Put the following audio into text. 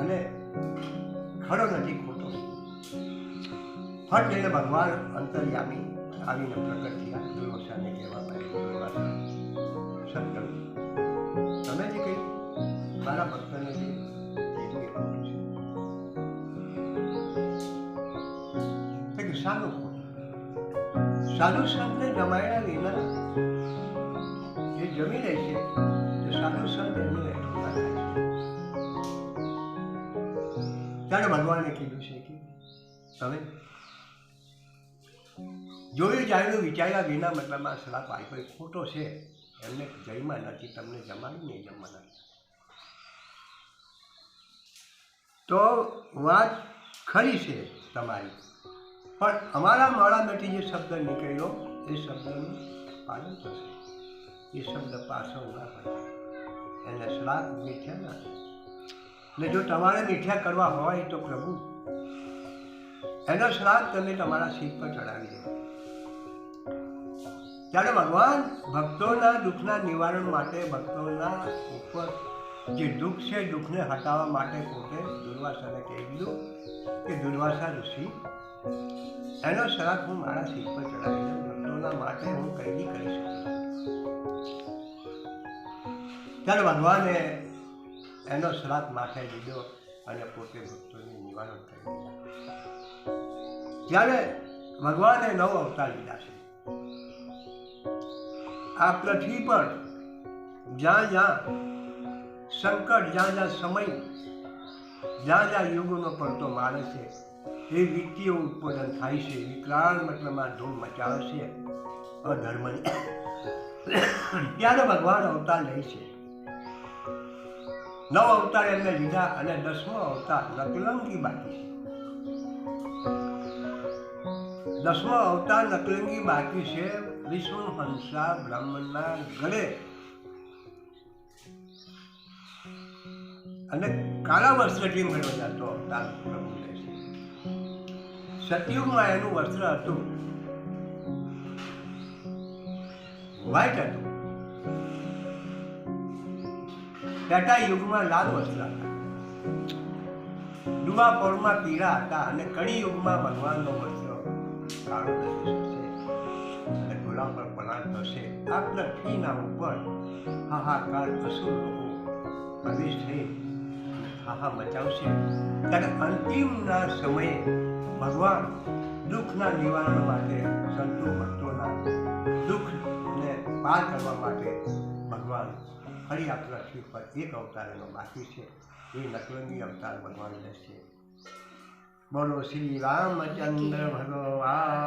અને ખરો નથી ખોટો. ફટ એટલે ભગવાન અંતર્યામી આવીને પ્રગટ થયા. દુર્વાસાને કહેવા માંડ્યા, દુર્વાસા સત્કર્મ, તમે જે કહી મારા ભક્તને જે કીધું એ ખોટું છે. કે સાનું ખોટું? સાધુ સંતને જમાડ્યા વિના જે જમી રહે છે તે સાધુ સંત એમનું એટલું ના થાય છે. ત્યારે ભગવાને કીધું છે કે તમે જોયું જાણ્યું વિચાર્યા વિના મતલબમાં શ્રાપ આપ્યો એ ખોટો છે. એમને જયમાં નથી, તમને જમાડી નહીં જમવાના. તો વાત ખરી છે તમારી, પણ અમારા મોઢામાંથી જે શબ્દ નીકળ્યો એ શબ્દનું પાલન થશે. એ શબ્દ પાછો ના પડે, એને શ્રાપ મીઠ્યા ના. ને જો તમારે મીઠ્યા કરવા હોય તો પ્રભુ એનો શ્રાપ તમે તમારા શીખ પર ચડાવી દો. ત્યારે ભગવાન ભક્તોના દુઃખના નિવારણ માટે, ભક્તોના ઉપર જે દુઃખ છે દુઃખને હટાવવા માટે પોતે દુર્વાસાને કહી દીધું કે દુર્વાસા ઋષિ એનો શ્રાપ હું મારા શીખ પર ચડાવી દઉં, ભક્તોના માટે હું કંઈ બી કરી શકું. ત્યારે ભગવાને એનો શ્રાપ માથે લીધો અને પોતે ભક્તોને નિવારણ કરી દીધા. ત્યારે ભગવાને 9 અવતાર લીધા છે. આ પૃથ્વી પર જ્યાં જ્યાં સંકટ, જ્યાં જ્યાં સમય, જ્યાં જ્યાં યુગનો પડતો મારે છે એ વિત્તીય ઉત્પાદન થાય છે, વિકરાળ મતલબમાં ધૂમ મચાવે છે અધર્મની. ત્યારે ભગવાન અવતાર લે છે. 9 અવતાર એમને લીધા અને 10મો અવતાર નકલંગી બાકી છે. 10મો અવતાર નકલંગી બાકી છે. વિષ્ણુ હંસા બ્રાહ્મણના ગળે અને કાળા વસ્ત્રથી મળ્યો જતો અવતાર પ્રભુ લે છે. સતયુગમાં એનું વસ્ત્ર હતું વ્હાઈટ હતું, ત્રેતા યુગમાં લાલ વસ્ત્ર હતા, દ્વાપરમાં પીળા હતા અને કળી યુગમાં ભગવાનનો વસ્ત્ર કાળો થશે અને ગુલામ પર પલાટ થશે. આ પૃથ્વીના ઉપર હાહાકાર અસુર લોકો પ્રવેશ થઈ હાહા મચાવશે. ત્યારે અંતિમના સમયે ભગવાન દુઃખના નિવારણ માટે, સંતો ભક્તોના દુઃખને પાર કરવા માટે ભગવાન ફરી આ પૃથ્વી પર એક અવતાર એનો બાકી છે. એ નકલંગી અવતાર ભગવાન લેશે. બોલો શ્રી રામચંદ્ર ભગવાન.